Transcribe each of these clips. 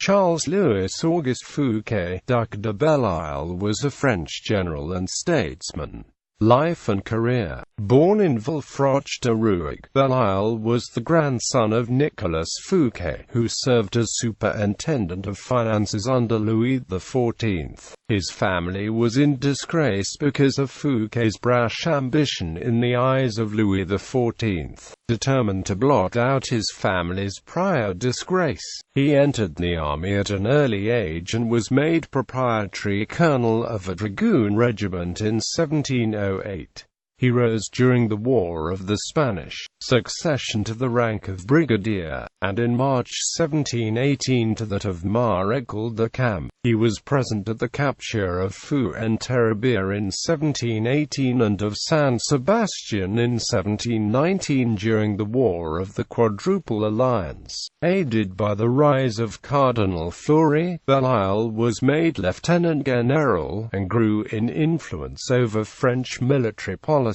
Charles-Louis Auguste Fouquet, Duc de Belle-Isle, was a French general and statesman. Life and career. Born in Villefranche-de-Rouergue, Belle-Isle was the grandson of Nicolas Fouquet, who served as superintendent of finances under Louis XIV. His family was in disgrace because of Fouquet's brash ambition in the eyes of Louis XIV. Determined to blot out his family's prior disgrace, he entered the army at an early age and was made proprietary colonel of a dragoon regiment in 1708. He rose during the War of the Spanish Succession to the rank of brigadier, and in March 1718 to that of Maréchal de Camp. He was present at the capture of Fuenterrabía in 1718 and of San Sebastian in 1719 during the War of the Quadruple Alliance. Aided by the rise of Cardinal Fleury, Belle-Isle was made lieutenant general, and grew in influence over French military policy.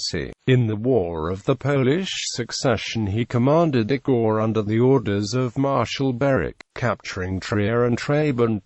In the War of the Polish Succession he commanded a corps under the orders of Marshal Berwick, capturing Trier and Trabant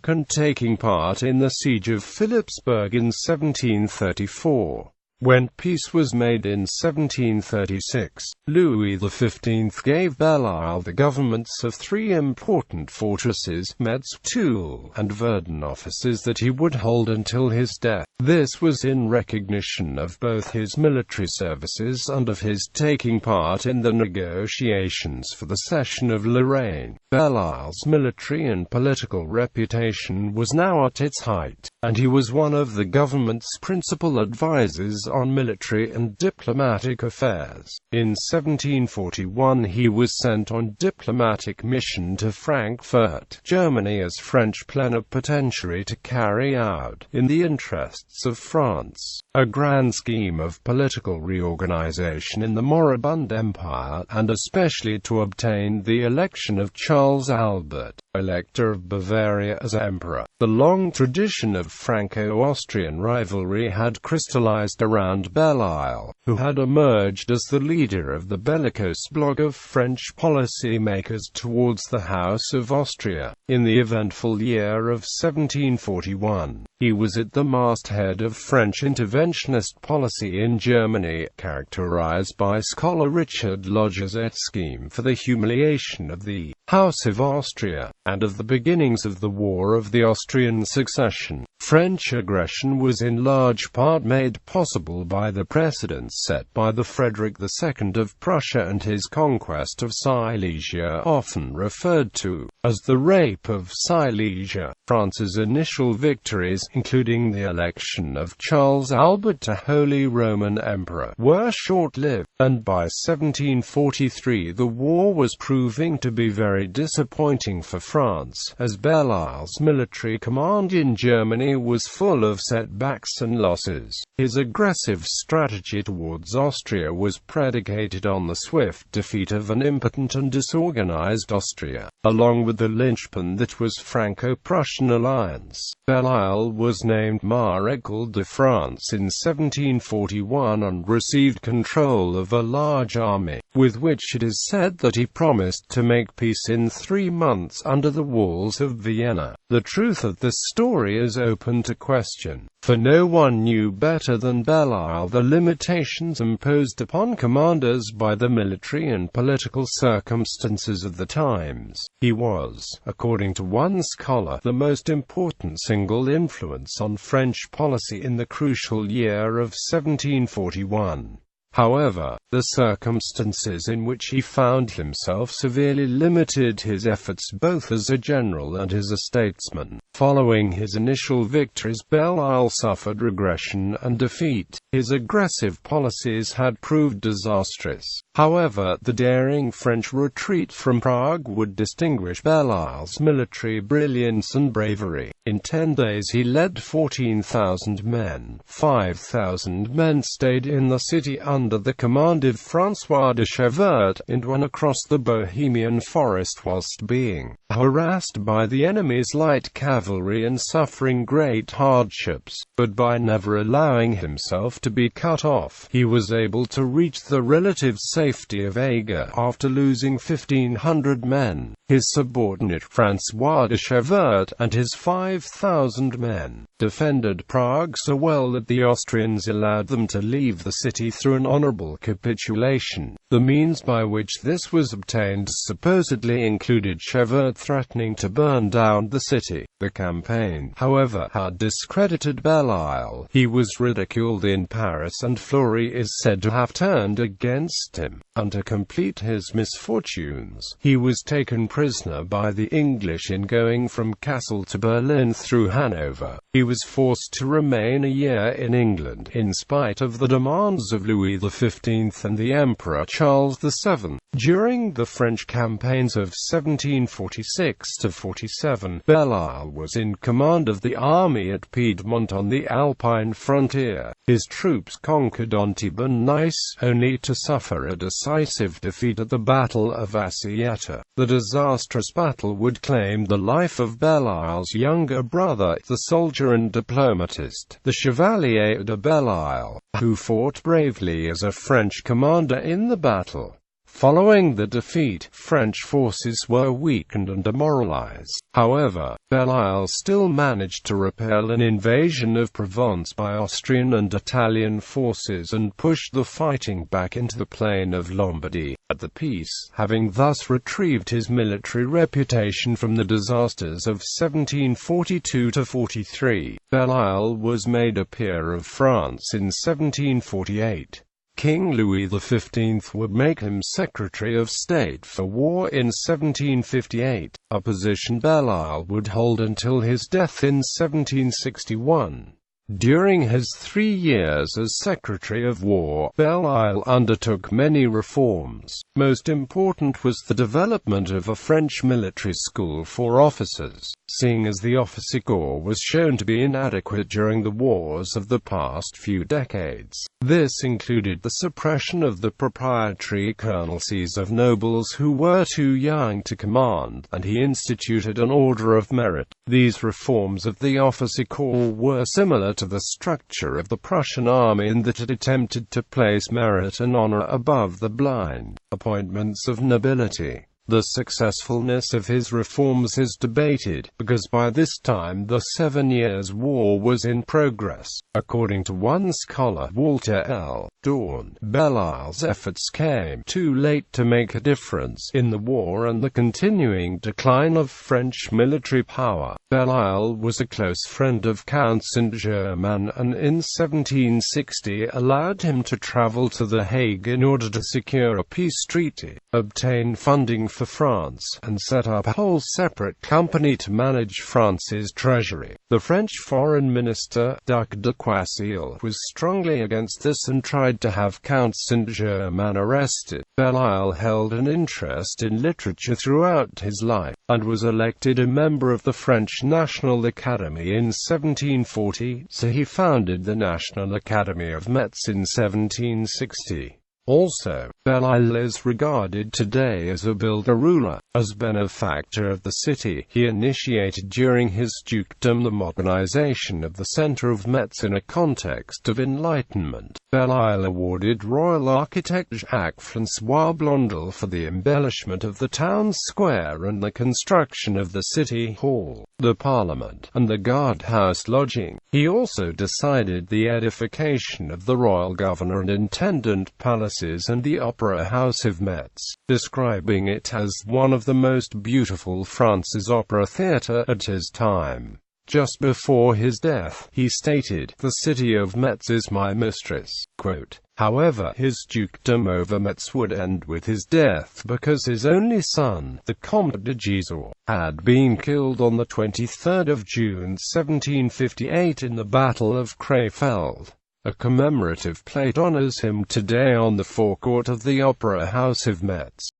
and taking part in the siege of Philipsburg in 1734. When peace was made in 1736, Louis XV gave Belle-Isle the governments of three important fortresses, Metz, Toul, and Verdun, offices that he would hold until his death. This was in recognition of both his military services and of his taking part in the negotiations for the cession of Lorraine. Belle-Isle's military and political reputation was now at its height, and he was one of the government's principal advisers on military and diplomatic affairs. In 1741 he was sent on diplomatic mission to Frankfurt, Germany as French plenipotentiary to carry out, in the interests of France, a grand scheme of political reorganization in the moribund empire, and especially to obtain the election of Charles Albert, Elector of Bavaria, as emperor. The long tradition of Franco-Austrian rivalry had crystallized around Belle-Isle, who had emerged as the leader of the bellicose bloc of French policy-makers towards the House of Austria. In the eventful year of 1741, he was at the masthead of French interventionist policy in Germany, characterized by scholar Richard Logger's scheme for the humiliation of the House of Austria, and of the beginnings of the War of the Austrian Succession. French aggression was in large part made possible by the precedents set by the Frederick II of Prussia and his conquest of Silesia, often referred to as the Rape of Silesia. France's initial victories, including the election of Charles Albert to Holy Roman Emperor, were short-lived, and by 1743 the war was proving to be very disappointing for France, as Belle-Isle's military command in Germany was full of setbacks and losses. His aggressive strategy towards Austria was predicated on the swift defeat of an impotent and disorganized Austria, along with the linchpin that was Franco-Prussian alliance. Belle-Isle was named Maréchal de France in 1741 and received control of a large army, with which it is said that he promised to make peace in 3 months under the walls of Vienna. The truth of this story is open to question, for no one knew better than Belle-Isle the limitations imposed upon commanders by the military and political circumstances of the times. He was, according to one scholar, the most important single influence on French policy in the crucial year of 1741. However, the circumstances in which he found himself severely limited his efforts both as a general and as a statesman. Following his initial victories, Belle-Isle suffered regression and defeat. His aggressive policies had proved disastrous. However, the daring French retreat from Prague would distinguish Belle-Isle's military brilliance and bravery. In 10 days he led 14,000 men. 5,000 men stayed in the city under the command of François de Chevert, and went across the Bohemian forest whilst being harassed by the enemy's light cavalry and suffering great hardships, but by never allowing himself to be cut off, he was able to reach the relative safety of Aga after losing 1,500 men. His subordinate François de Chevert and his 5,000 men defended Prague so well that the Austrians allowed them to leave the city through an honorable capitulation. The means by which this was obtained supposedly included Chevert threatening to burn down the city. The campaign, however, had discredited Belle-Isle. He was ridiculed in Paris, and Fleury is said to have turned against him. And to complete his misfortunes, he was taken prisoner by the English in going from Kassel to Berlin through Hanover. He was forced to remain a year in England, in spite of the demands of Louis XV and the Emperor Charles VII. During the French campaigns of 1746–47, Belle-Isle was in command of the army at Piedmont on the Alpine frontier. His troops conquered Antibes and Nice, only to suffer a decisive defeat at the Battle of Assietta. The disastrous battle would claim the life of Belle-Isle's younger brother, the soldier and diplomatist, the Chevalier de Belle-Isle, who fought bravely as a French commander in the battle. Following the defeat, French forces were weakened and demoralized. However, Belle-Isle still managed to repel an invasion of Provence by Austrian and Italian forces and pushed the fighting back into the plain of Lombardy. At the peace, having thus retrieved his military reputation from the disasters of 1742–43, Belle-Isle was made a peer of France in 1748. King Louis XV would make him Secretary of State for War in 1758, a position Belle-Isle would hold until his death in 1761. During his 3 years as Secretary of War, Belle-Isle undertook many reforms. Most important was the development of a French military school for officers, seeing as the officer corps was shown to be inadequate during the wars of the past few decades. This included the suppression of the proprietary colonelcies of nobles who were too young to command, and he instituted an order of merit. These reforms of the officer corps were similar to the structure of the Prussian army in that it attempted to place merit and honor above the blind appointments of nobility. The successfulness of his reforms is debated, because by this time the 7 Years' War was in progress. According to one scholar, Walter L. Dorn, Belle-Isle's efforts came too late to make a difference in the war and the continuing decline of French military power. Belle-Isle was a close friend of Count Saint-Germain, and in 1760 allowed him to travel to The Hague in order to secure a peace treaty, obtain funding for France, and set up a whole separate company to manage France's treasury. The French foreign minister, Duc de Belle-Isle, was strongly against this and tried to have Count Saint-Germain arrested. Belle-Isle held an interest in literature throughout his life, and was elected a member of the French National Academy in 1740, so he founded the National Academy of Metz in 1760. Also, Belle-Isle is regarded today as a builder-ruler. As benefactor of the city, he initiated during his dukedom the modernization of the center of Metz in a context of enlightenment. Belle-Isle awarded royal architect Jacques-François Blondel for the embellishment of the town square and the construction of the city hall, the parliament, and the guardhouse lodging. He also decided the edification of the royal governor and intendant palaces and the opera house of Metz, describing it as one of the most beautiful France's opera theatre at his time. Just before his death, he stated, "The city of Metz is my mistress." Quote. However, his dukedom over Metz would end with his death because his only son, the Comte de Gisors, had been killed on the 23rd of June 1758 in the Battle of Crefeld. A commemorative plate honors him today on the forecourt of the Opera House of Metz.